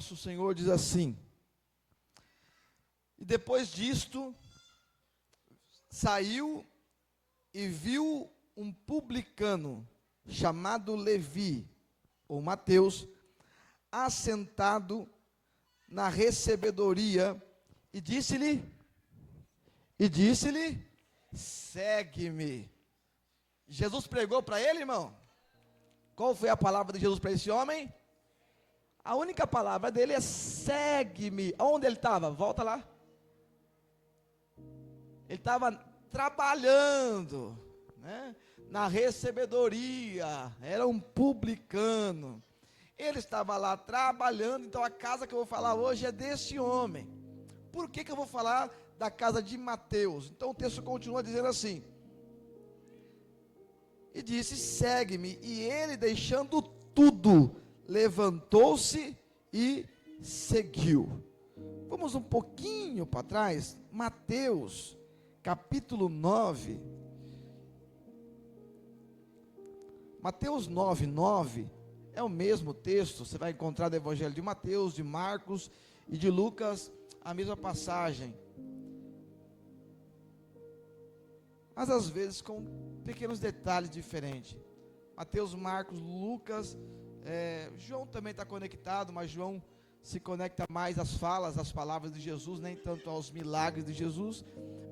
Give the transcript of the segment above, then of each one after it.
nosso Senhor diz assim: e depois disto, saiu e viu um publicano, chamado Levi, ou Mateus, assentado na recebedoria, e disse-lhe, segue-me. Jesus pregou para ele, irmão? Qual foi a palavra de Jesus para esse homem? A única palavra dele é segue-me. Onde ele estava? Volta lá. Ele estava trabalhando, né, na recebedoria, era um publicano. Ele estava lá trabalhando. Então a casa que eu vou falar hoje é desse homem. Por que eu vou falar da casa de Mateus? Então o texto continua dizendo assim: e disse, segue-me. E ele, deixando tudo, levantou-se e seguiu. Vamos um pouquinho para trás. Mateus capítulo 9. Mateus 9, 9 é o mesmo texto. Você vai encontrar no Evangelho de Mateus, de Marcos e de Lucas a mesma passagem, mas às vezes com pequenos detalhes diferentes. Mateus, Marcos, Lucas, João também está conectado, mas João se conecta mais às falas, às palavras de Jesus, nem tanto aos milagres de Jesus,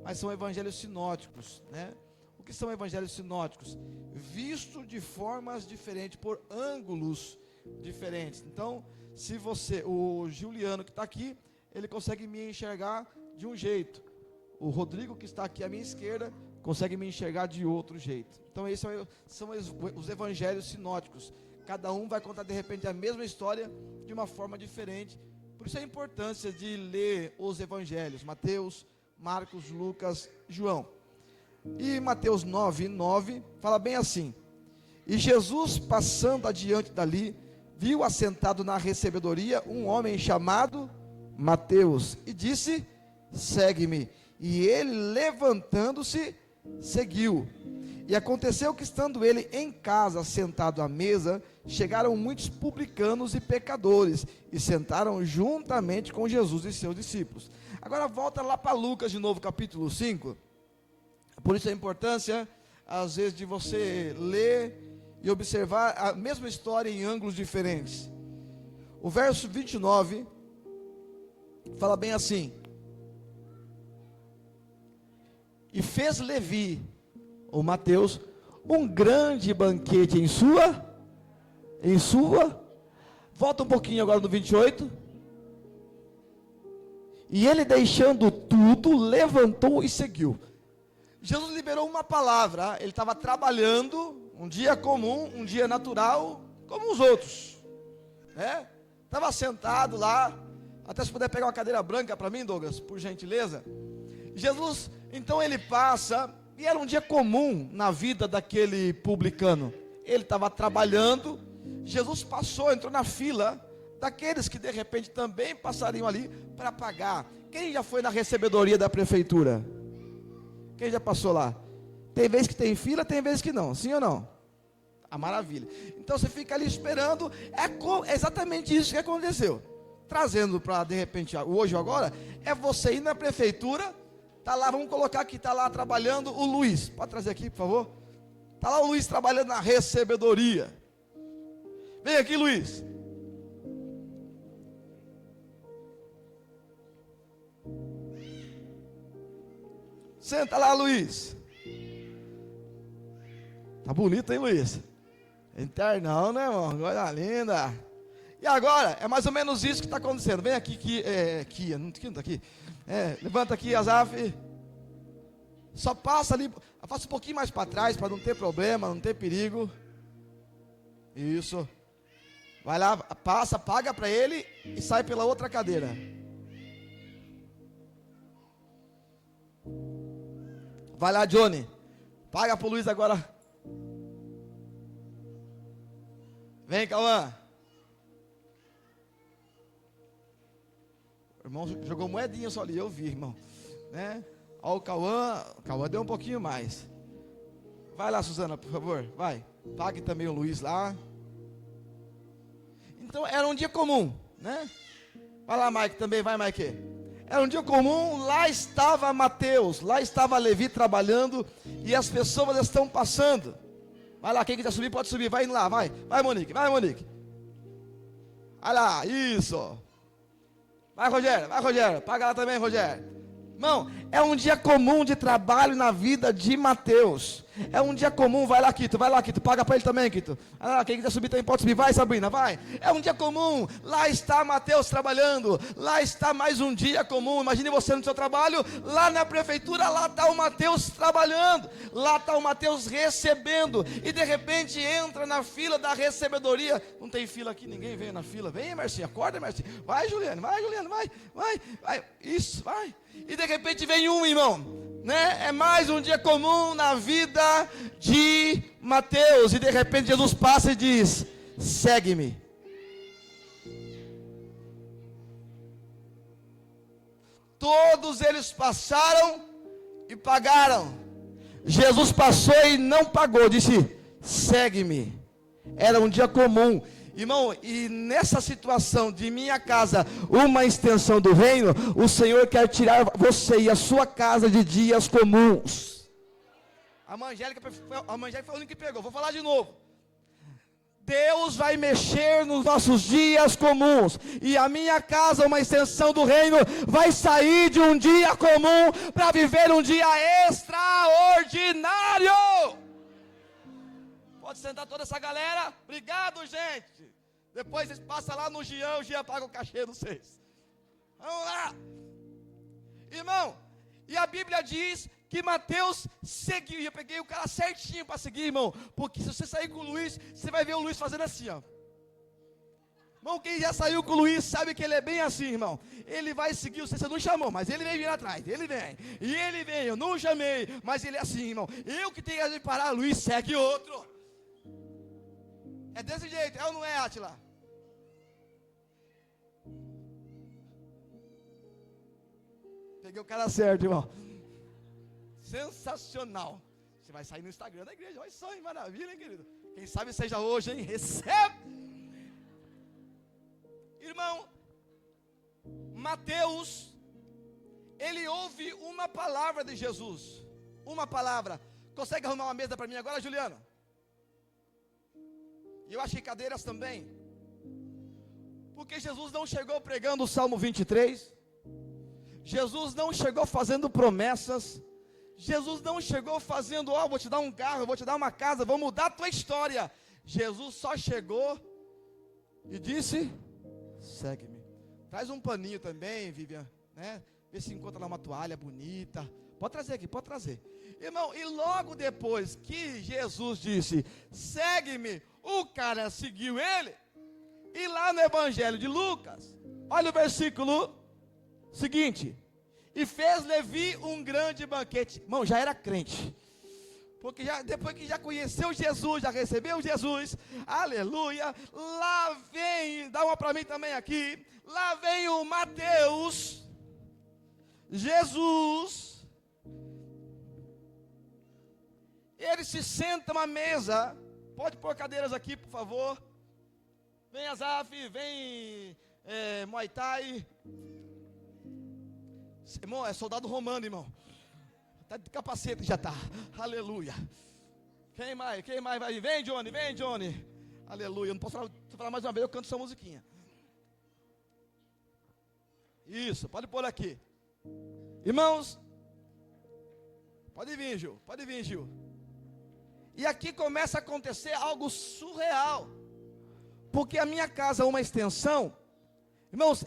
mas são evangelhos sinóticos, né? O que são evangelhos sinóticos? Visto de formas diferentes, por ângulos diferentes. Então, se você, o Juliano que está aqui, ele consegue me enxergar de um jeito. O Rodrigo que está aqui à minha esquerda consegue me enxergar de outro jeito. Então esses são os evangelhos sinóticos. Cada um vai contar de repente a mesma história de uma forma diferente. Por isso a importância de ler os evangelhos: Mateus, Marcos, Lucas, João. E Mateus 9, 9 fala bem assim: e Jesus, passando adiante dali, viu assentado na recebedoria um homem chamado Mateus, e disse, segue-me. E ele, levantando-se, seguiu. E aconteceu que, estando ele em casa, sentado à mesa, chegaram muitos publicanos e pecadores, e sentaram juntamente com Jesus e seus discípulos. Agora volta lá para Lucas de novo, capítulo 5. Por isso a importância, às vezes, de você ler e observar a mesma história em ângulos diferentes. O verso 29 fala bem assim: e fez Levi, ou Mateus, um grande banquete em sua, volta um pouquinho agora no 28, e ele, deixando tudo, levantou e seguiu. Jesus liberou uma palavra. Ele estava trabalhando, um dia comum, um dia natural, como os outros, né? Estava sentado lá. Até se puder pegar uma cadeira branca para mim, Douglas, por gentileza. Jesus, então ele passa, e era um dia comum na vida daquele publicano. Ele estava trabalhando. Jesus passou, entrou na fila daqueles que de repente também passariam ali para pagar. Quem já foi na recebedoria da prefeitura? Quem já passou lá? Tem vezes que tem fila, tem vezes que não, sim ou não? Ah, maravilha. Então você fica ali esperando. É exatamente isso que aconteceu. Trazendo para, de repente, hoje ou agora, é você ir na prefeitura. Está lá, vamos colocar que está lá trabalhando o Luiz. Pode trazer aqui, por favor? Está lá o Luiz trabalhando na recebedoria. Vem aqui, Luiz. Senta lá, Luiz. Tá bonito, hein, Luiz? Internal, né, irmão? Coisa linda. E agora, é mais ou menos isso que está acontecendo. Vem aqui, Kia, não está aqui. Levanta aqui, Azaf. Só passa ali, faça um pouquinho mais para trás, para não ter problema, não ter perigo. Isso. Vai lá, passa, paga para ele e sai pela outra cadeira. Vai lá, Johnny. Paga pro Luiz agora. Vem, Cauã. O irmão jogou moedinha só ali, eu vi, irmão, né? Ó, o Cauã deu um pouquinho mais. Vai lá, Suzana, por favor, vai. Pague também o Luiz lá. Então, era um dia comum, né? Vai lá, Mike, também, vai, Mike. Era um dia comum, lá estava Mateus, lá estava Levi trabalhando, e as pessoas estão passando. Vai lá, quem quiser subir, pode subir, vai indo lá, vai. Vai, Monique, vai, Monique. Vai lá, isso. Vai, Rogério, paga lá também, Rogério. Irmão, é um dia comum de trabalho na vida de Mateus. É um dia comum, vai lá, Quito, paga para ele também, Quito. Ah, quem quiser subir também pode subir, vai, Sabrina, vai. É um dia comum, lá está Mateus trabalhando, lá está mais um dia comum. Imagine você no seu trabalho, lá na prefeitura, lá está o Mateus trabalhando, lá está o Mateus recebendo, e de repente entra na fila da recebedoria. Não tem fila aqui, ninguém veio na fila. Vem, Marcinho, acorda, Marcinho. Vai, Juliano, vai. Isso, vai. E de repente vem um, irmão, né? É mais um dia comum na vida de Mateus. E de repente Jesus passa e diz: segue-me. Todos eles passaram e pagaram. Jesus passou e não pagou, disse: segue-me. Era um dia comum. Irmão, e nessa situação de minha casa, uma extensão do reino, o Senhor quer tirar você e a sua casa de dias comuns. A Angélica foi a única que pegou, vou falar de novo. Deus vai mexer nos nossos dias comuns, e a minha casa, uma extensão do reino, vai sair de um dia comum para viver um dia extraordinário. Pode sentar toda essa galera. Obrigado, gente. Depois vocês passam lá no Jean, o Jean paga o cachê de vocês. Vamos lá. Irmão, e a Bíblia diz que Mateus seguiu. E eu peguei o cara certinho para seguir, irmão. Porque se você sair com o Luiz, você vai ver o Luiz fazendo assim, ó. Irmão, quem já saiu com o Luiz sabe que ele é bem assim, irmão. Ele vai seguir, você não chamou, mas ele vem vir atrás, ele vem. E ele vem, eu não chamei, mas ele é assim, irmão. Eu que tenho que parar, Luiz segue outro. É desse jeito, é ou não é, Átila? Peguei o cara certo, irmão. Sensacional. Você vai sair no Instagram da igreja. Olha só, hein? Maravilha, hein, querido? Quem sabe seja hoje, hein? Recebe! Irmão, Mateus, ele ouve uma palavra de Jesus. Uma palavra. Consegue arrumar uma mesa para mim agora, Juliano? E eu achei cadeiras também. Porque Jesus não chegou pregando o Salmo 23. Jesus não chegou fazendo promessas. Jesus não chegou fazendo, vou te dar um carro, vou te dar uma casa, vou mudar a tua história. Jesus só chegou e disse: segue-me. Traz um paninho também, Vivian, né? Vê se encontra lá uma toalha bonita. Pode trazer aqui, pode trazer. Irmão, e logo depois que Jesus disse: segue-me, o cara seguiu ele. E lá no Evangelho de Lucas, olha o versículo seguinte: e fez Levi um grande banquete. Irmão, já era crente, porque depois que já conheceu Jesus, já recebeu Jesus, aleluia. Lá vem, dá uma para mim também aqui. Lá vem o Mateus, Jesus. Ele se senta à mesa. Pode pôr cadeiras aqui, por favor. Vem Azaf, vem Muay Thai. Irmão, é soldado romano, irmão. Está de capacete, já está. Aleluia. Quem mais vai? Vem, Johnny. Aleluia. Eu não posso falar mais uma vez, eu canto essa musiquinha. Isso, pode pôr aqui. Irmãos, pode vir, Gil. E aqui começa a acontecer algo surreal. Porque a minha casa é uma extensão. Irmãos,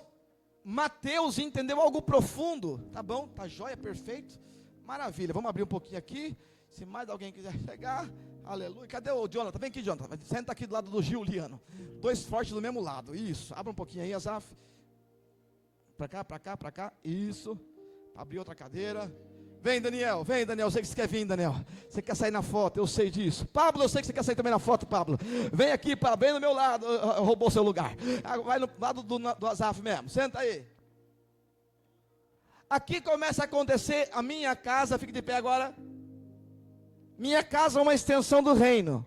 Mateus entendeu algo profundo. Tá bom, tá jóia, perfeito. Maravilha, vamos abrir um pouquinho aqui. Se mais alguém quiser chegar, aleluia. Cadê o Jonathan? Vem aqui, Jonathan. Senta aqui do lado do Giuliano. Dois fortes do mesmo lado. Isso, abra um pouquinho aí, Azaf. Pra cá. Isso. Abrir outra cadeira. Vem, Daniel, eu sei que você quer vir, Daniel. Você quer sair na foto, eu sei disso. Pablo, eu sei que você quer sair também na foto, Pablo. Vem aqui, Pablo, vem no meu lado. Roubou seu lugar. Vai no lado do Azaf mesmo, senta aí. Aqui começa a acontecer a minha casa, fique de pé agora. Minha casa é uma extensão do reino.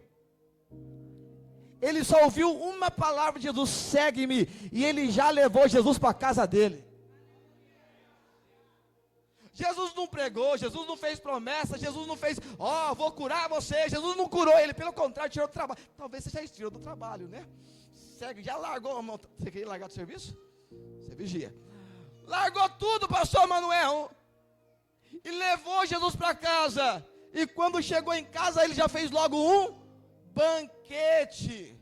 Ele só ouviu uma palavra de Jesus: segue-me, e ele já levou Jesus para a casa dele. Jesus não pregou, Jesus não fez promessa, Jesus não fez, vou curar você. Jesus não curou ele, pelo contrário, tirou do trabalho. Talvez você já tirou do trabalho, né? Segue, já largou a mão. Você queria largar do serviço? Você vigia. Largou tudo, pastor Manuel, e levou Jesus para casa. E quando chegou em casa, ele já fez logo um banquete.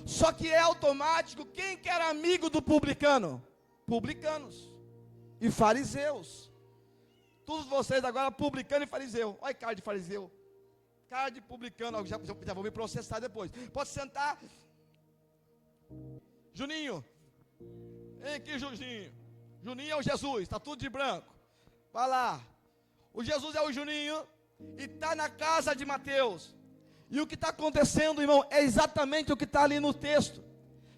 Só que é automático. Quem que era amigo do publicano? Publicanos e fariseus. Todos vocês agora, publicano e fariseu. Olha a cara de fariseu, cara de publicano. Já vou me processar depois. Pode sentar. Juninho, vem aqui, Juninho. Juninho é o Jesus, está tudo de branco. Vai lá. O Jesus é o Juninho e está na casa de Mateus. E o que está acontecendo, irmão, é exatamente o que está ali no texto.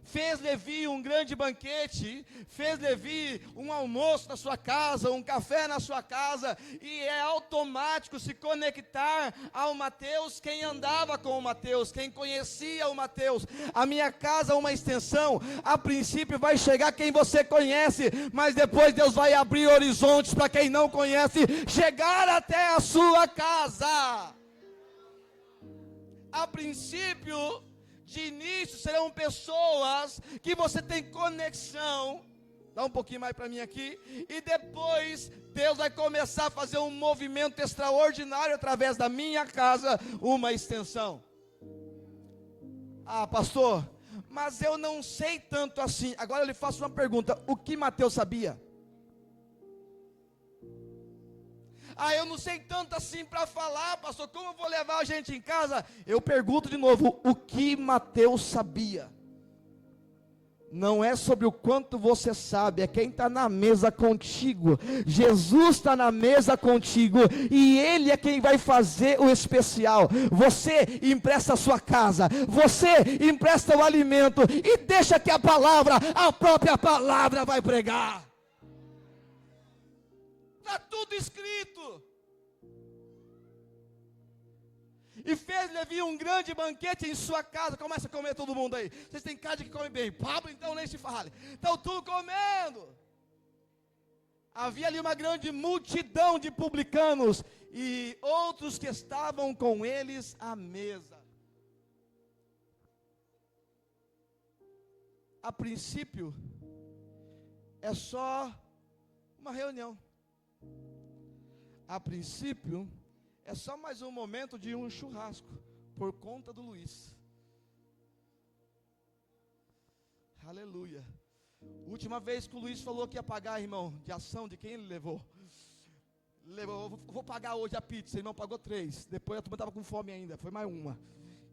Fez Levi um grande banquete, fez Levi um almoço na sua casa, um café na sua casa, e é automático se conectar ao Mateus quem andava com o Mateus, quem conhecia o Mateus. A minha casa é uma extensão. A princípio vai chegar quem você conhece, mas depois Deus vai abrir horizontes para quem não conhece chegar até a sua casa. A princípio, de início, serão pessoas que você tem conexão. Dá um pouquinho mais para mim aqui. E depois, Deus vai começar a fazer um movimento extraordinário através da minha casa, uma extensão. Ah, pastor, mas eu não sei tanto assim. Agora eu lhe faço uma pergunta: o que Mateus sabia? Eu não sei tanto assim para falar, pastor, como eu vou levar a gente em casa? Eu pergunto de novo: o que Mateus sabia? Não é sobre o quanto você sabe, é quem está na mesa contigo. Jesus está na mesa contigo, e Ele é quem vai fazer o especial. Você empresta a sua casa, você empresta o alimento, e deixa que a própria palavra vai pregar. Está tudo escrito. E fez Levi um grande banquete em sua casa. Começa a comer todo mundo aí. Vocês têm cara de que come bem. Pablo, então nem se fale. Estão tudo comendo. Havia ali uma grande multidão de publicanos e outros que estavam com eles à mesa. A princípio, é só uma reunião. A princípio, é só mais um momento de um churrasco, por conta do Luiz. Aleluia. Última vez que o Luiz falou que ia pagar, irmão, de ação, de quem ele levou? Vou pagar hoje a pizza, irmão, pagou 3. Depois a turma estava com fome ainda, foi mais uma.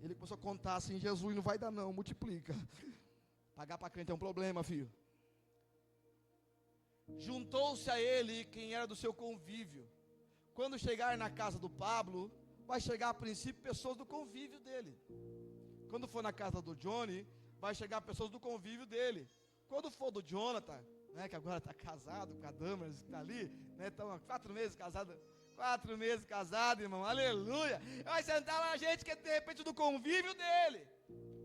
Ele começou a contar assim: Jesus, não vai dar não, multiplica. Pagar para crente é um problema, filho. Juntou-se a ele quem era do seu convívio. Quando chegar na casa do Pablo, vai chegar a princípio pessoas do convívio dele. Quando for na casa do Johnny, vai chegar pessoas do convívio dele. Quando for do Jonathan, né, que agora está casado com a Damaris, que está ali, né, estão há 4 meses casados. 4 meses casado, irmão, aleluia. Vai sentar lá gente que é de repente do convívio dele.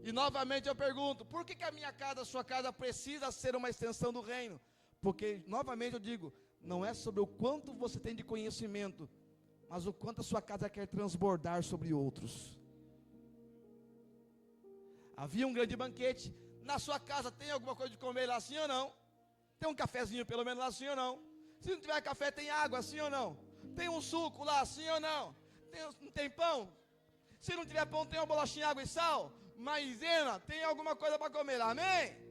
E novamente eu pergunto: por que a minha casa, a sua casa precisa ser uma extensão do reino? Porque, novamente eu digo, não é sobre o quanto você tem de conhecimento, mas o quanto a sua casa quer transbordar sobre outros. Havia um grande banquete. Na sua casa tem alguma coisa de comer lá, sim ou não? Tem um cafezinho pelo menos lá, sim ou não? Se não tiver café, tem água, sim ou não? Tem um suco lá, sim ou não? Não tem pão? Se não tiver pão, tem uma bolachinha, água e sal? Maisena, tem alguma coisa para comer, amém?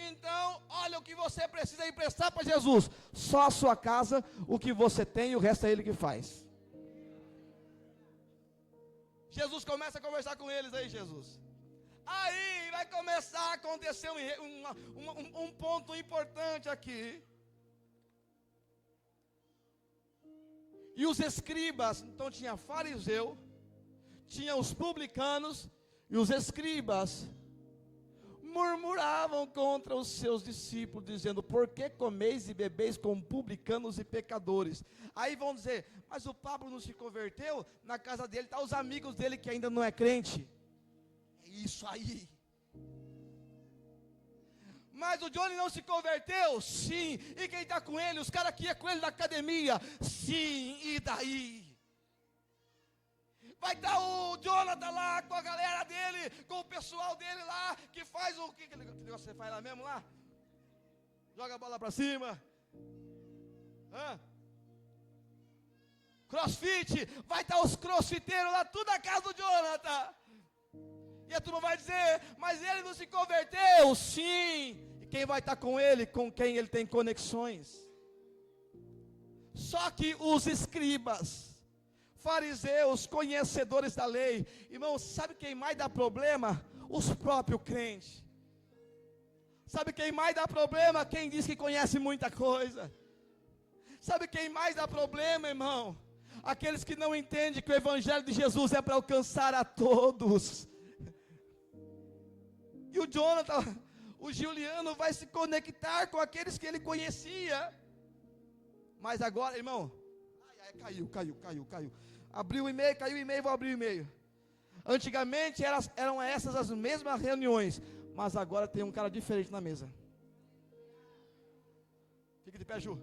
Então, olha o que você precisa emprestar para Jesus. Só a sua casa, o que você tem, o resto é Ele que faz. Jesus começa a conversar com eles aí, Jesus. Aí vai começar a acontecer um ponto importante aqui. E os escribas, então tinha fariseu, tinha os publicanos, e os escribas murmuravam contra os seus discípulos, dizendo: por que comeis e bebeis com publicanos e pecadores? Aí vão dizer: mas o Pablo não se converteu, na casa dele estão os amigos dele que ainda não é crente. É isso aí. Mas o Johnny não se converteu? Sim. E quem está com ele? Os caras que iam com ele na academia? Sim. E daí? Vai estar o Jonathan lá com a galera dele, com o pessoal dele lá, que faz o que negócio você faz lá mesmo lá? Joga a bola para cima. Crossfit. Vai estar os crossfiteiros lá, tudo na casa do Jonathan. E a turma vai dizer, mas ele não se converteu? Sim. E quem vai estar com ele? Com quem ele tem conexões. Só que os escribas, fariseus, conhecedores da lei, irmão, sabe quem mais dá problema? Os próprios crentes. Sabe quem mais dá problema? Quem diz que conhece muita coisa. Sabe quem mais dá problema, irmão? Aqueles que não entendem que o evangelho de Jesus é para alcançar a todos. E o Jonathan, o Juliano vai se conectar com aqueles que ele conhecia. Mas agora, irmão, caiu. Abriu o e-mail, caiu o e-mail, vou abrir o e-mail. Antigamente eram essas as mesmas reuniões, mas agora tem um cara diferente na mesa. Fica de pé, Ju.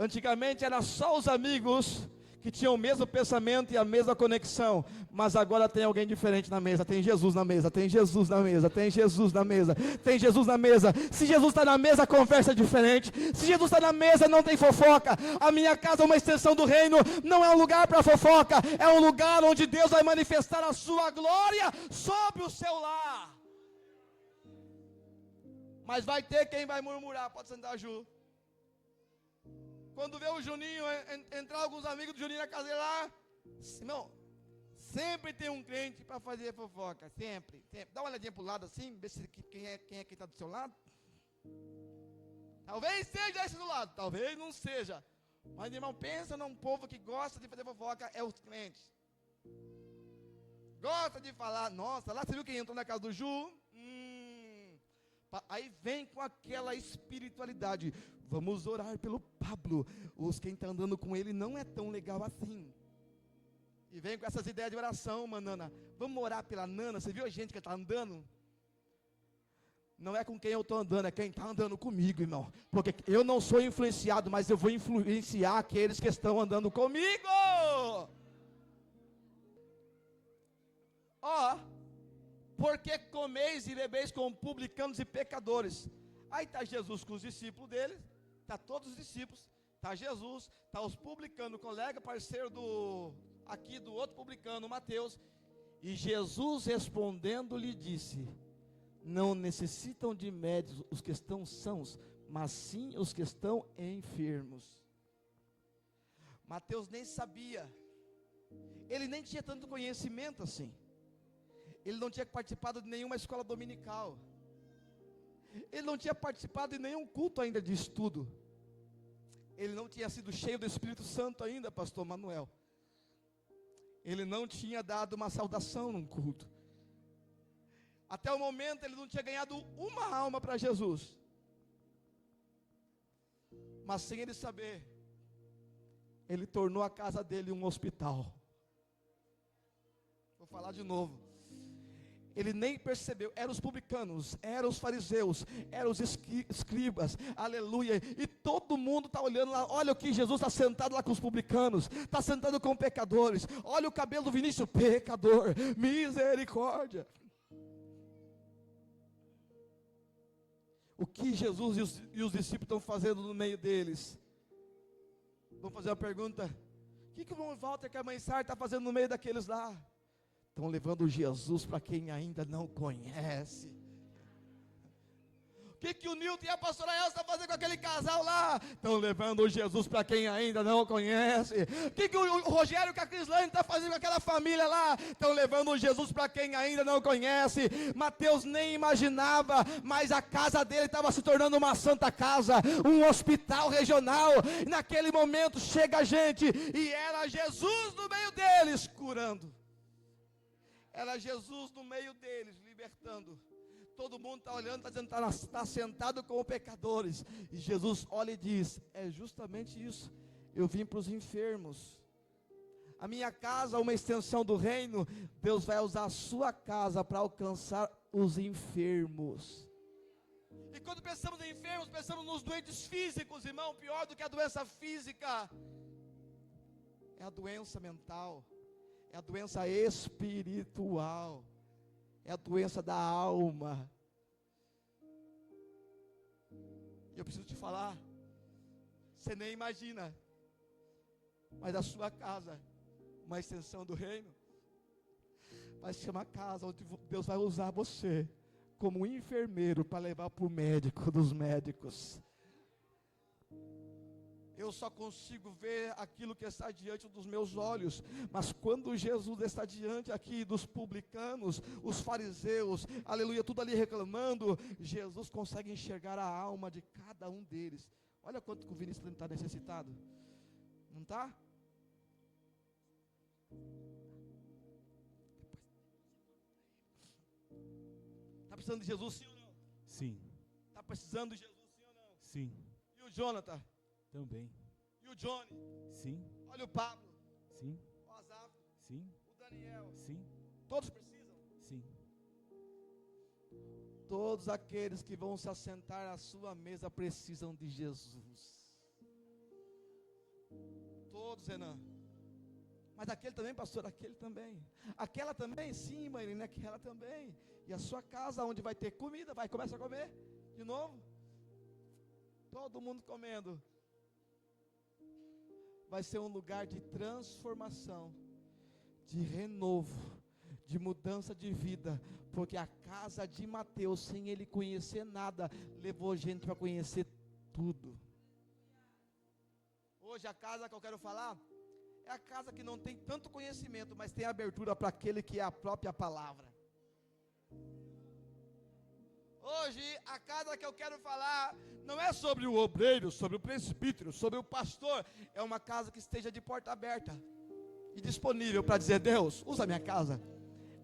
Antigamente era só os amigos que tinham o mesmo pensamento e a mesma conexão, mas agora tem alguém diferente na mesa. Tem Jesus na mesa, tem Jesus na mesa, tem Jesus na mesa, tem Jesus na mesa. Se Jesus está na mesa, a conversa é diferente. Se Jesus está na mesa, não tem fofoca. A minha casa é uma extensão do reino, não é um lugar para fofoca, é um lugar onde Deus vai manifestar a sua glória sobre o seu lar. Mas vai ter quem vai murmurar. Pode sentar, Ju. Quando vê o Juninho, entrar alguns amigos do Juninho na casa dele lá, irmão, sempre tem um crente para fazer fofoca, sempre. Dá uma olhadinha para o lado assim, vê se quem é que está do seu lado. Talvez seja esse do lado, talvez não seja. Mas, irmão, pensa num povo que gosta de fazer fofoca, é os crentes. Gosta de falar, nossa, lá você viu quem entrou na casa do Ju? Aí vem com aquela espiritualidade. Vamos orar pelo Pablo. Quem está andando com ele não é tão legal assim. E vem com essas ideias de oração, manana. Vamos orar pela Nana. Você viu a gente que está andando? Não é com quem eu estou andando, é quem está andando comigo, irmão. Porque eu não sou influenciado, mas eu vou influenciar aqueles que estão andando comigo. Porque comeis e bebeis com publicanos e pecadores. Aí está Jesus com os discípulos dele, está todos os discípulos, está Jesus, está os publicanos, colega, parceiro do outro publicano, Mateus. E Jesus respondendo lhe disse: não necessitam de médicos os que estão sãos, mas sim os que estão enfermos. Mateus nem sabia, ele nem tinha tanto conhecimento assim. Ele não tinha participado de nenhuma escola dominical. Ele não tinha participado de nenhum culto ainda de estudo. Ele não tinha sido cheio do Espírito Santo ainda, pastor Manuel. Ele não tinha dado uma saudação num culto. Até o momento ele não tinha ganhado uma alma para Jesus. Mas sem ele saber, ele tornou a casa dele um hospital. Vou falar de novo. Ele nem percebeu, eram os publicanos, eram os fariseus, eram os escribas, aleluia, e todo mundo está olhando lá, olha o que Jesus está sentado lá com os publicanos, está sentado com pecadores, olha o cabelo do Vinícius, pecador, misericórdia. O que Jesus e os discípulos estão fazendo no meio deles? Vamos fazer uma pergunta: o que o irmão Walter, que a mãe Sara está fazendo no meio daqueles lá? Estão levando Jesus para quem ainda não conhece. O que o Nilton e a pastora Elsa estão fazendo com aquele casal lá? Estão levando Jesus para quem ainda não conhece. O que o Rogério e a Crislane estão fazendo com aquela família lá? Estão levando Jesus para quem ainda não conhece. Mateus nem imaginava, mas a casa dele estava se tornando uma santa casa, um hospital regional. E naquele momento chega a gente, e era Jesus no meio deles, curando. Era Jesus no meio deles, libertando. Todo mundo está olhando, está dizendo, está sentado com pecadores. E Jesus olha e diz: é justamente isso. Eu vim para os enfermos. A minha casa é uma extensão do reino. Deus vai usar a sua casa para alcançar os enfermos. E quando pensamos em enfermos, pensamos nos doentes físicos, irmão. Pior do que a doença física é a doença mental, é a doença espiritual, é a doença da alma. E eu preciso te falar, você nem imagina, mas a sua casa, uma extensão do reino, vai se chamar casa onde Deus vai usar você como um enfermeiro para levar para o médico dos médicos. Eu só consigo ver aquilo que está diante dos meus olhos, mas quando Jesus está diante aqui dos publicanos, os fariseus, aleluia, tudo ali reclamando, Jesus consegue enxergar a alma de cada um deles. Olha quanto que o Vinícius está necessitado, não está? Está precisando de Jesus, sim ou não? Sim. Está precisando de Jesus, sim ou não? Sim. E o Jonathan? Também. E o Johnny? Sim. Olha o Pablo. Sim. O Asaf. Sim. O Daniel. Sim. Todos precisam. Sim. Todos aqueles que vão se assentar à sua mesa precisam de Jesus. Todos, Renan. Mas aquele também, pastor, aquele também. Aquela também, sim, Marilene, aquela também. E a sua casa, onde vai ter comida, vai começar a comer de novo. Todo mundo comendo. Vai ser um lugar de transformação, de renovo, de mudança de vida, porque a casa de Mateus, sem ele conhecer nada, levou gente para conhecer tudo. Hoje a casa que eu quero falar é a casa que não tem tanto conhecimento, mas tem abertura para aquele que é a própria palavra. Hoje, a casa que eu quero falar não é sobre o obreiro, sobre o presbítero, sobre o pastor. É uma casa que esteja de porta aberta e disponível para dizer: Deus, usa a minha casa.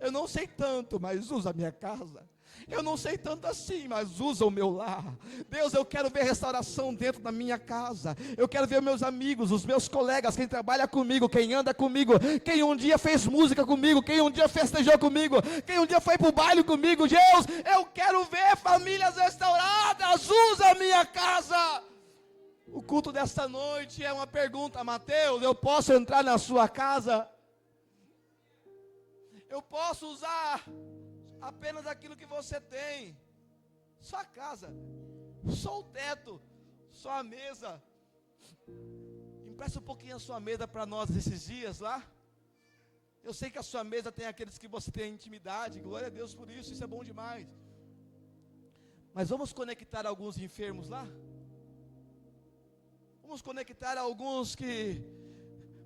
Eu não sei tanto, mas usa a minha casa. Eu não sei tanto assim, mas usa o meu lar. Deus, eu quero ver restauração dentro da minha casa. Eu quero ver meus amigos, os meus colegas, quem trabalha comigo, quem anda comigo, quem um dia fez música comigo, quem um dia festejou comigo, quem um dia foi para o baile comigo. Deus, eu quero ver famílias restauradas. Usa a minha casa. O culto desta noite é uma pergunta: Mateus, eu posso entrar na sua casa? Eu posso usar apenas aquilo que você tem, só a casa, só o teto, só a mesa. Empresta um pouquinho a sua mesa para nós esses dias lá. Eu sei que a sua mesa tem aqueles que você tem intimidade, glória a Deus por isso, isso é bom demais. Mas vamos conectar alguns enfermos lá? Vamos conectar alguns que...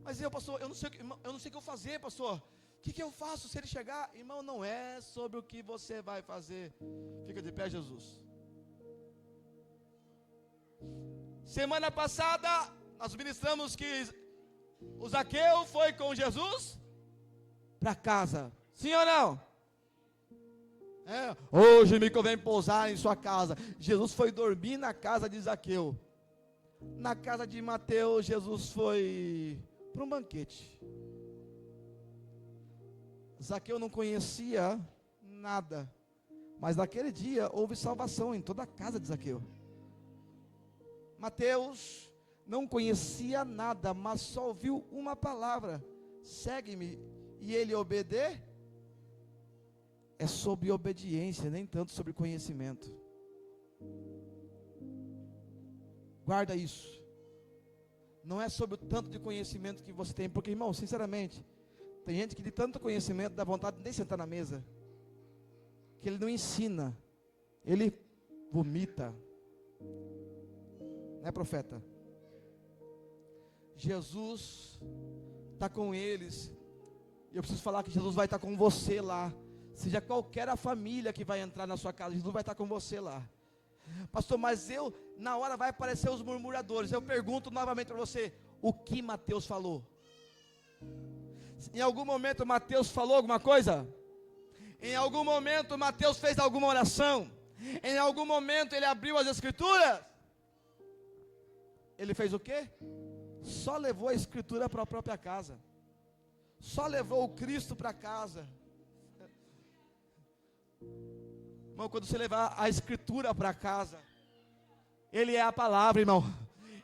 Mas eu, pastor, eu não sei o que eu fazer, pastor. O que eu faço se ele chegar? Irmão, não é sobre o que você vai fazer. Fica de pé, Jesus. Semana passada, nós ministramos que o Zaqueu foi com Jesus para casa. Sim ou não? Hoje me convém pousar em sua casa. Jesus foi dormir na casa de Zaqueu. Na casa de Mateus, Jesus foi para um banquete. Zaqueu não conhecia nada, mas naquele dia houve salvação em toda a casa de Zaqueu. Mateus não conhecia nada, mas só ouviu uma palavra: segue-me, e ele obedeceu. É sobre obediência, nem tanto sobre conhecimento. Guarda isso. Não é sobre o tanto de conhecimento que você tem, porque, irmão, sinceramente, tem gente que de tanto conhecimento dá vontade de nem sentar na mesa, que ele não ensina, ele vomita. Né, profeta? Jesus está com eles, e eu preciso falar que Jesus vai estar com você lá. Seja qualquer a família que vai entrar na sua casa, Jesus vai estar com você lá. Pastor, mas na hora vai aparecer os murmuradores. Eu pergunto novamente para você: o que Mateus falou? Em algum momento Mateus falou alguma coisa? Em algum momento Mateus fez alguma oração? Em algum momento ele abriu as escrituras? Ele fez o quê? Só levou a escritura para a própria casa. só levou o Cristo para casa. Irmão, quando você levar a Escritura para casa, Ele é a palavra, irmão.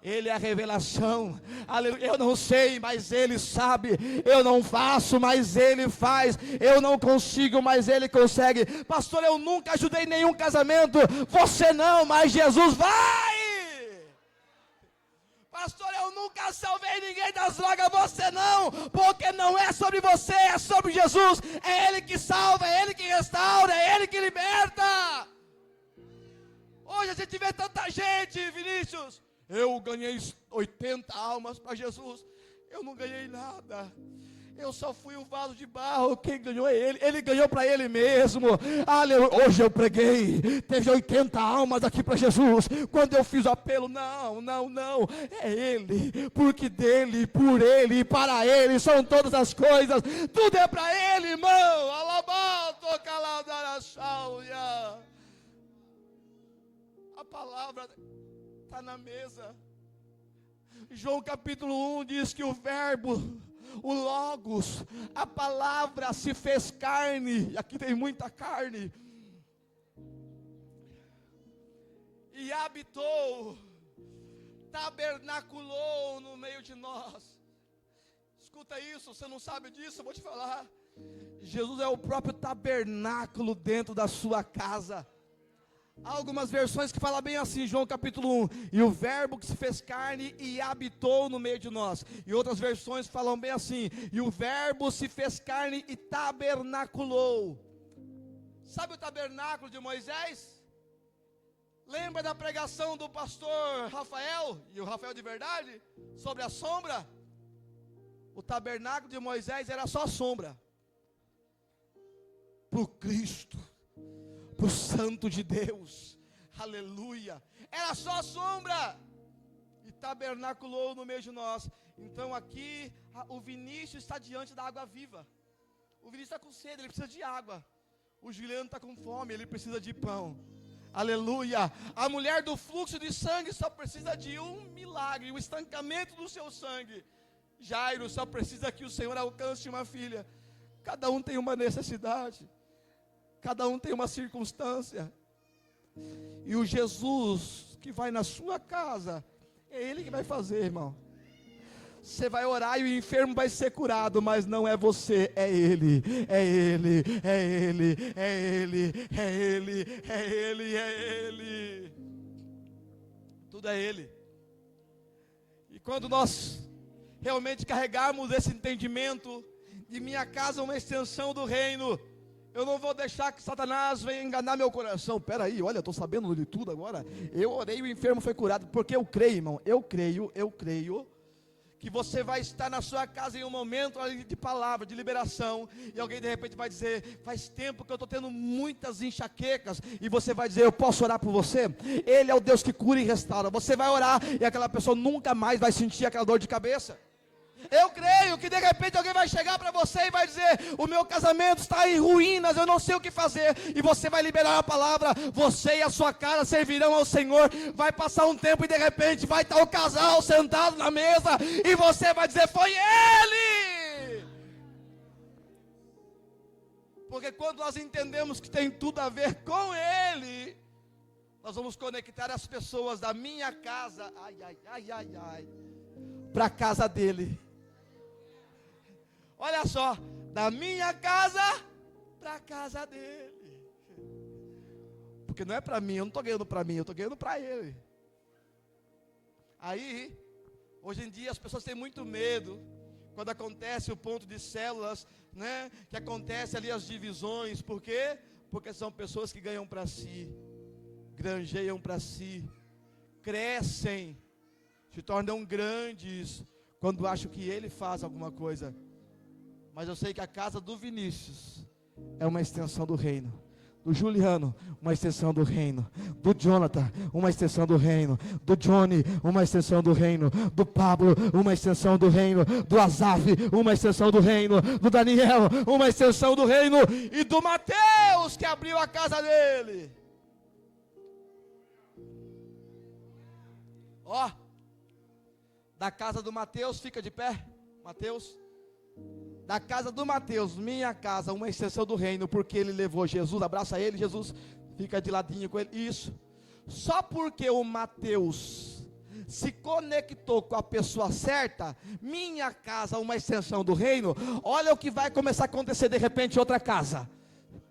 Ele é a revelação. Aleluia. Eu não sei, mas Ele sabe. Eu não faço, mas Ele faz. Eu não consigo, mas Ele consegue. Pastor, eu nunca ajudei nenhum casamento. Você não, mas Jesus vai. Pastor, eu nunca salvei ninguém das drogas. Você não, porque não é sobre você, é sobre Jesus. É Ele que salva, é Ele que restaura, é Ele que liberta. Hoje a gente vê tanta gente, Vinícius. Eu ganhei 80 almas para Jesus. Eu não ganhei nada. Eu só fui um vaso de barro. Quem ganhou é Ele. Ele ganhou para Ele mesmo. Aleluia. Hoje eu preguei. Teve 80 almas aqui para Jesus. Quando eu fiz o apelo, não. É Ele. Porque dele, por Ele e para Ele são todas as coisas. Tudo é para Ele, irmão. Alabato, calaudarachauia. A palavra está na mesa. João capítulo 1 diz que o verbo, o logos, a palavra se fez carne. E aqui tem muita carne. E habitou, tabernaculou no meio de nós. Escuta isso, você não sabe disso, eu vou te falar. Jesus é o próprio tabernáculo dentro da sua casa. Há algumas versões que falam bem assim, João capítulo 1, e o verbo que se fez carne e habitou no meio de nós. E outras versões falam bem assim, e o verbo se fez carne e tabernaculou. Sabe o tabernáculo de Moisés? Lembra da pregação do pastor Rafael, e o Rafael de verdade, sobre a sombra? O tabernáculo de Moisés era só sombra. Por Cristo, para o Santo de Deus, aleluia, era só sombra, e tabernaculou no meio de nós. Então aqui, o Vinícius está diante da água viva. O Vinícius está com sede, ele precisa de água. O Juliano está com fome, ele precisa de pão, aleluia. A mulher do fluxo de sangue só precisa de um milagre, o estancamento do seu sangue. Jairo só precisa que o Senhor alcance uma filha. Cada um tem uma necessidade, cada um tem uma circunstância. E o Jesus que vai na sua casa, é Ele que vai fazer, irmão. Você vai orar e o enfermo vai ser curado, mas não é você, é Ele, é Ele, é Ele, é Ele, é Ele, é Ele, é Ele. Tudo é Ele. E quando nós realmente carregarmos esse entendimento de minha casa uma extensão do reino, eu não vou deixar que Satanás venha enganar meu coração. Peraí, olha, eu estou sabendo de tudo agora. Eu orei e o enfermo foi curado. Porque eu creio, irmão, eu creio que você vai estar na sua casa em um momento de palavra, de liberação, e alguém de repente vai dizer, faz tempo que eu estou tendo muitas enxaquecas, e você vai dizer, eu posso orar por você? Ele é o Deus que cura e restaura. Você vai orar, e aquela pessoa nunca mais vai sentir aquela dor de cabeça. Eu creio que de repente alguém vai chegar para você e vai dizer, o meu casamento está em ruínas, eu não sei o que fazer, e você vai liberar a palavra, você e a sua casa servirão ao Senhor. Vai passar um tempo e de repente vai estar o casal sentado na mesa, e você vai dizer, foi Ele. Porque quando nós entendemos que tem tudo a ver com Ele, nós vamos conectar as pessoas da minha casa, para a casa dele. Olha só, da minha casa para a casa dele. Porque não é para mim, eu não estou ganhando para mim, eu estou ganhando para ele. Aí, hoje em dia as pessoas têm muito medo quando acontece o ponto de células, né? Que acontece ali as divisões. Por quê? Porque são pessoas que ganham para si, granjeiam para si, crescem, se tornam grandes quando acham que ele faz alguma coisa. Mas eu sei que a casa do Vinícius é uma extensão do reino. Do Juliano, uma extensão do reino. Do Jonathan, uma extensão do reino. Do Johnny, uma extensão do reino. Do Pablo, uma extensão do reino. Do Azaf, uma extensão do reino. Do Daniel, uma extensão do reino. E do Mateus, que abriu a casa dele. Ó, da casa do Mateus, fica de pé, Mateus. Da casa do Mateus, minha casa, uma extensão do reino, porque ele levou Jesus, abraça ele, Jesus fica de ladinho com ele, isso. Só porque o Mateus se conectou com a pessoa certa, minha casa, uma extensão do reino, olha o que vai começar a acontecer de repente em outra casa.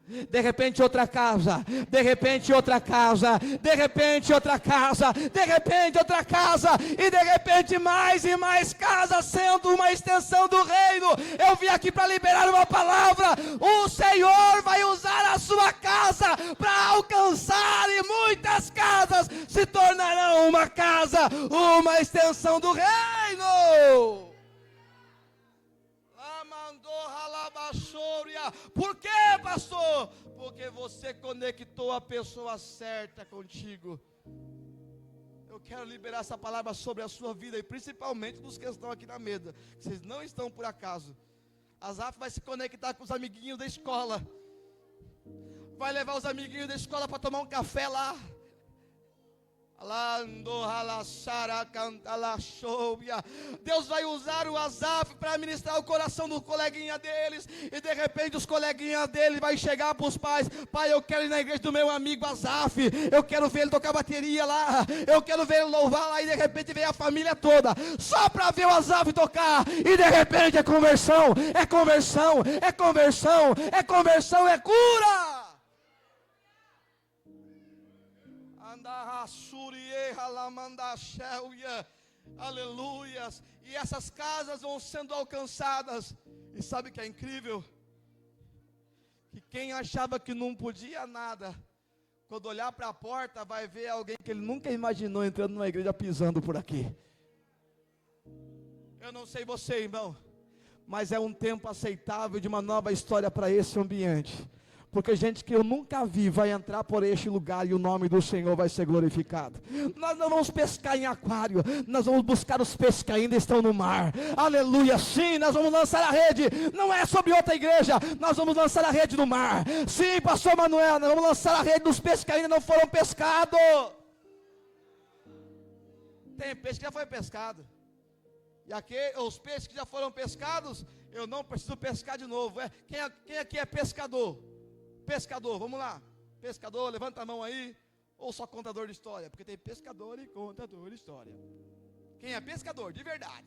De repente outra casa, de repente outra casa, de repente outra casa, de repente outra casa, e de repente mais e mais casas, sendo uma extensão do reino. Eu vim aqui para liberar uma palavra. O Senhor vai usar a sua casa para alcançar, e muitas casas se tornarão uma casa, uma extensão do reino. Por quê, pastor? Porque você conectou a pessoa certa contigo. Eu quero liberar essa palavra sobre a sua vida, e principalmente dos que estão aqui na mesa. Vocês não estão por acaso. Azaf vai se conectar com os amiguinhos da escola. Vai levar os amiguinhos da escola para tomar um café lá. Deus vai usar o Azaf para ministrar o coração do coleguinha deles. E de repente os coleguinhas dele vai chegar para os pais: pai, eu quero ir na igreja do meu amigo Azaf, eu quero ver ele tocar bateria lá, eu quero ver ele louvar lá. E de repente vem a família toda só para ver o Azaf tocar. E de repente é conversão, é conversão, é conversão, é conversão, é cura. Aleluias. E essas casas vão sendo alcançadas. E sabe o que é incrível? Que quem achava que não podia nada, quando olhar para a porta, vai ver alguém que ele nunca imaginou entrando numa igreja, pisando por aqui. Eu não sei você, irmão, mas é um tempo aceitável de uma nova história para esse ambiente. Porque gente que eu nunca vi vai entrar por este lugar e o nome do Senhor vai ser glorificado. Nós não vamos pescar em aquário, nós vamos buscar os peixes que ainda estão no mar. Aleluia, sim, nós vamos lançar a rede. Não é sobre outra igreja, nós vamos lançar a rede no mar. Sim, pastor Manuel, nós vamos lançar a rede dos peixes que ainda não foram pescados. Tem peixe que já foi pescado. E aqui, os peixes que já foram pescados, eu não preciso pescar de novo. Quem aqui é pescador? Pescador, vamos lá. Pescador, levanta a mão aí. Ou só contador de história? Porque tem pescador e contador de história. Quem é pescador, de verdade?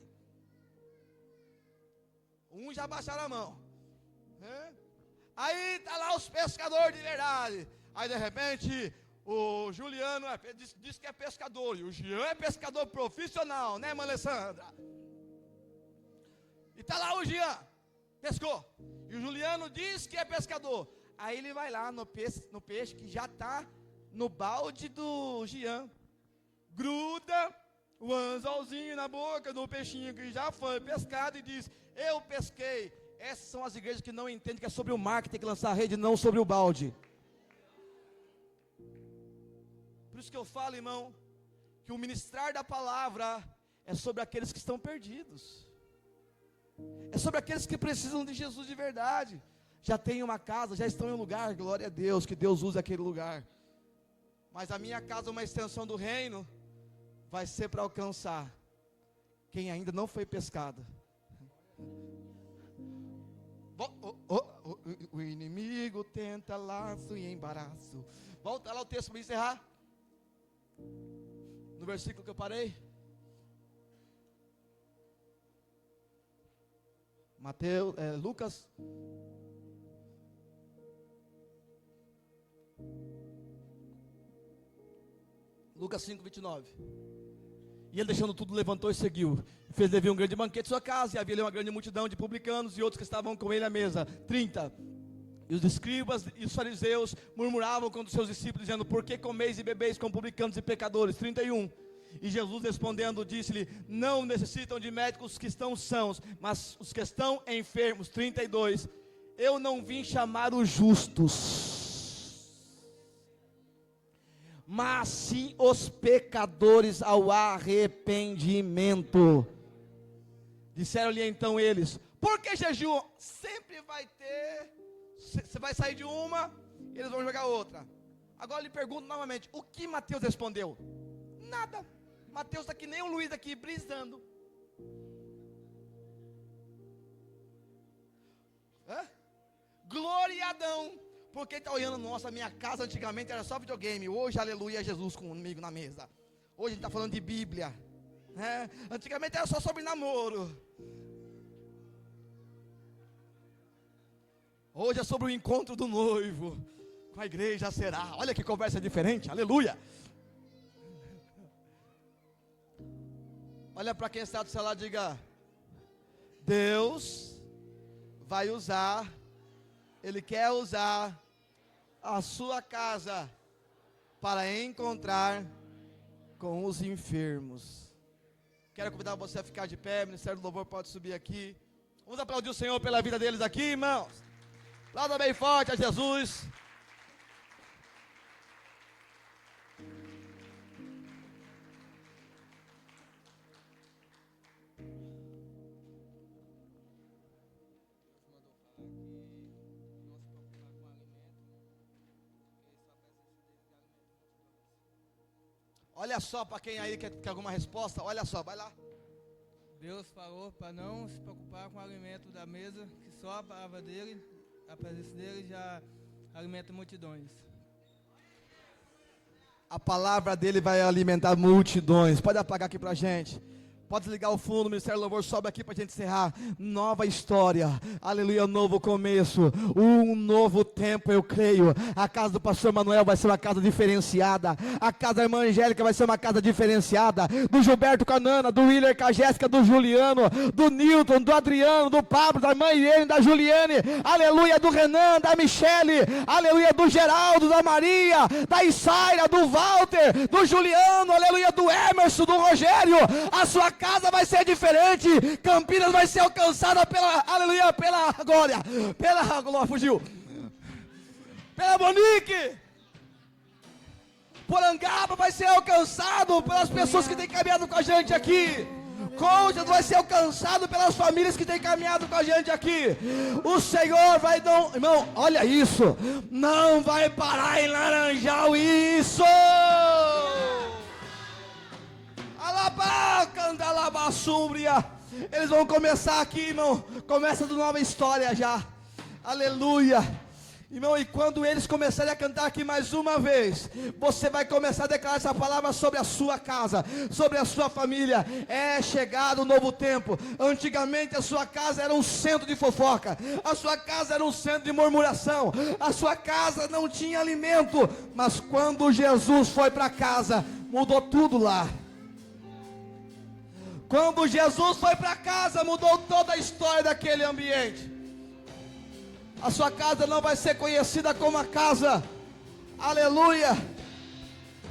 Já baixaram a mão. Aí tá lá os pescadores de verdade. Aí de repente o Juliano diz que é pescador. E o Jean é pescador profissional, né, irmã Alessandra? E tá lá o Jean, pescou. E o Juliano diz que é pescador. Aí ele vai lá no peixe que já está no balde do Jean. Gruda o anzolzinho na boca do peixinho que já foi pescado e diz: eu pesquei. Essas são as igrejas que não entendem que é sobre o mar que tem que lançar a rede, não sobre o balde. Por isso que eu falo, irmão, que o ministrar da palavra é sobre aqueles que estão perdidos. É sobre aqueles que precisam de Jesus de verdade. Já têm uma casa, já estão em um lugar, glória a Deus, que Deus use aquele lugar. Mas a minha casa, uma extensão do reino, vai ser para alcançar quem ainda não foi pescado. O inimigo tenta laço e embaraço. Volta lá o texto para encerrar. No versículo que eu parei. Lucas. Lucas 5, 29. E ele, deixando tudo, levantou e seguiu. Fez Levi um grande banquete em sua casa, e havia ali uma grande multidão de publicanos e outros que estavam com ele à mesa. 30. E os escribas e os fariseus murmuravam contra os seus discípulos, dizendo: por que comeis e bebeis com publicanos e pecadores? 31. E Jesus respondendo disse-lhe: não necessitam de médicos os que estão sãos, mas os que estão enfermos. 32. Eu não vim chamar os justos, mas sim os pecadores ao arrependimento. Disseram-lhe então eles: por que jejum? Sempre vai ter, você vai sair de uma, e eles vão jogar outra. Agora eu lhe pergunto novamente: o que Mateus respondeu? Nada. Mateus está que nem o Luiz aqui, brisando. Hã? Gloriadão. Porque está olhando, nossa, minha casa antigamente era só videogame. Hoje, aleluia, Jesus comigo na mesa. Hoje a gente está falando de Bíblia. Né? Antigamente era só sobre namoro. Hoje é sobre o encontro do noivo. Com a igreja será. Olha que conversa diferente, aleluia. Olha para quem está do seu lado e diga: Deus vai usar, Ele quer usar a sua casa para encontrar com os enfermos. Quero convidar você a ficar de pé. O Ministério do Louvor pode subir aqui. Vamos aplaudir o Senhor pela vida deles aqui, irmãos. Aplauda bem forte a Jesus. Olha só para quem aí quer alguma resposta, olha só, vai lá. Deus falou para não se preocupar com o alimento da mesa, que só a palavra dele, a presença dele já alimenta multidões. A palavra dele vai alimentar multidões. Pode apagar aqui pra gente. Pode desligar o fundo, o Ministério do Louvor sobe aqui para a gente encerrar. Nova história, aleluia, novo começo, um novo tempo, eu creio. A casa do pastor Manuel vai ser uma casa diferenciada. A casa da irmã Angélica vai ser uma casa diferenciada. Do Gilberto Canana, do Willer com a Jéssica, do Juliano, do Newton, do Adriano, do Pablo, da irmã Irene, da Juliane, aleluia, do Renan, da Michele, aleluia, do Geraldo, da Maria, da Isaira, do Walter, do Juliano, aleluia, do Emerson, do Rogério. A sua casa vai ser diferente. Campinas vai ser alcançada pela, aleluia, pela glória, pela glória, fugiu, pela Monique. Porangaba vai ser alcançado pelas pessoas que têm caminhado com a gente aqui. Cônjuge vai ser alcançado pelas famílias que têm caminhado com a gente aqui. O Senhor vai dar, irmão, olha isso, não vai parar em Laranjal isso. Eles vão começar aqui, irmão. Começa do nova história já. Aleluia. Irmão, e quando eles começarem a cantar aqui mais uma vez, você vai começar a declarar essa palavra sobre a sua casa, sobre a sua família. É chegado um novo tempo. Antigamente a sua casa era um centro de fofoca, a sua casa era um centro de murmuração, a sua casa não tinha alimento. Mas quando Jesus foi para casa, mudou tudo lá. Quando Jesus foi para casa, mudou toda a história daquele ambiente. A sua casa não vai ser conhecida como a casa, aleluia,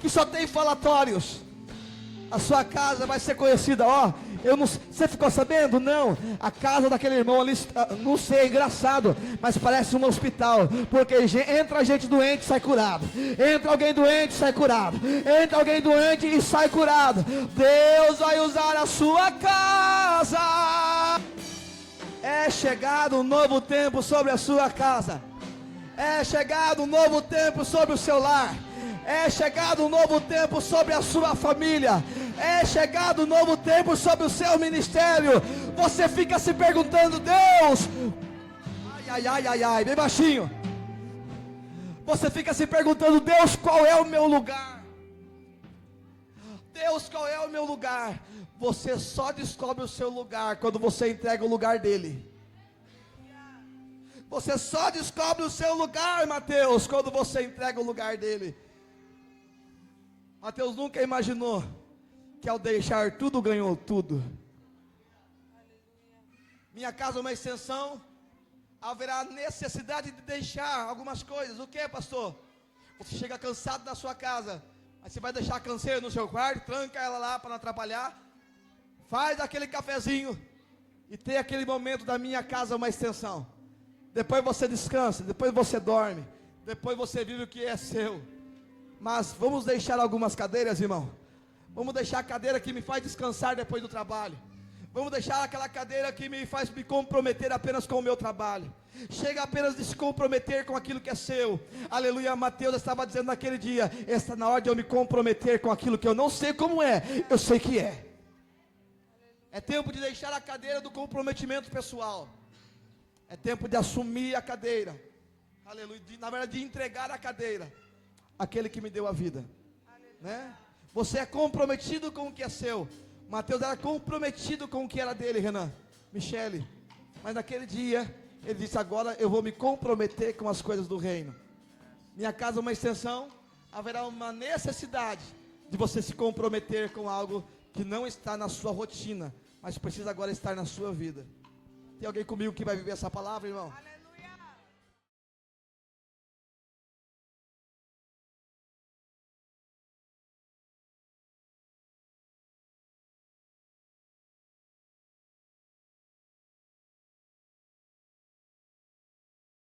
que só tem falatórios. A sua casa vai ser conhecida, ó, eu não, você ficou sabendo? Não, a casa daquele irmão ali, não sei, é engraçado, mas parece um hospital, porque entra gente doente e sai curado, entra alguém doente e sai curado, entra alguém doente e sai curado. Deus vai usar a sua casa. É chegado um novo tempo sobre a sua casa. É chegado um novo tempo sobre o seu lar. É chegado um novo tempo sobre a sua família. É chegado um novo tempo sobre o seu ministério. Você fica se perguntando: Deus, ai, bem baixinho. Você fica se perguntando: Deus, qual é o meu lugar? Deus, qual é o meu lugar? Você só descobre o seu lugar quando você entrega o lugar dele. Você só descobre o seu lugar, Mateus, quando você entrega o lugar dele. Mateus nunca imaginou que ao deixar tudo, ganhou tudo. Minha casa é uma extensão. Haverá necessidade de deixar algumas coisas. O que, pastor? Você chega cansado da sua casa, aí você vai deixar a canseira no seu quarto, tranca ela lá para não atrapalhar. Faz aquele cafezinho e tem aquele momento da minha casa uma extensão. Depois você descansa, depois você dorme, depois você vive o que é seu. Mas vamos deixar algumas cadeiras, irmão. Vamos deixar a cadeira que me faz descansar depois do trabalho. Vamos deixar aquela cadeira que me faz me comprometer apenas com o meu trabalho. Chega apenas de se comprometer com aquilo que é seu. Aleluia, Mateus estava dizendo naquele dia: está na hora de eu me comprometer com aquilo que eu não sei como é, eu sei que é. É tempo de deixar a cadeira do comprometimento pessoal. É tempo de assumir a cadeira. Aleluia. Na verdade, de entregar a cadeira àquele que me deu a vida. Né? Você é comprometido com o que é seu. Mateus era comprometido com o que era dele, Renan, Michele. Mas naquele dia, ele disse: agora eu vou me comprometer com as coisas do reino. Minha casa é uma extensão. Haverá uma necessidade de você se comprometer com algo que não está na sua rotina, mas precisa agora estar na sua vida. Tem alguém comigo que vai viver essa palavra, irmão?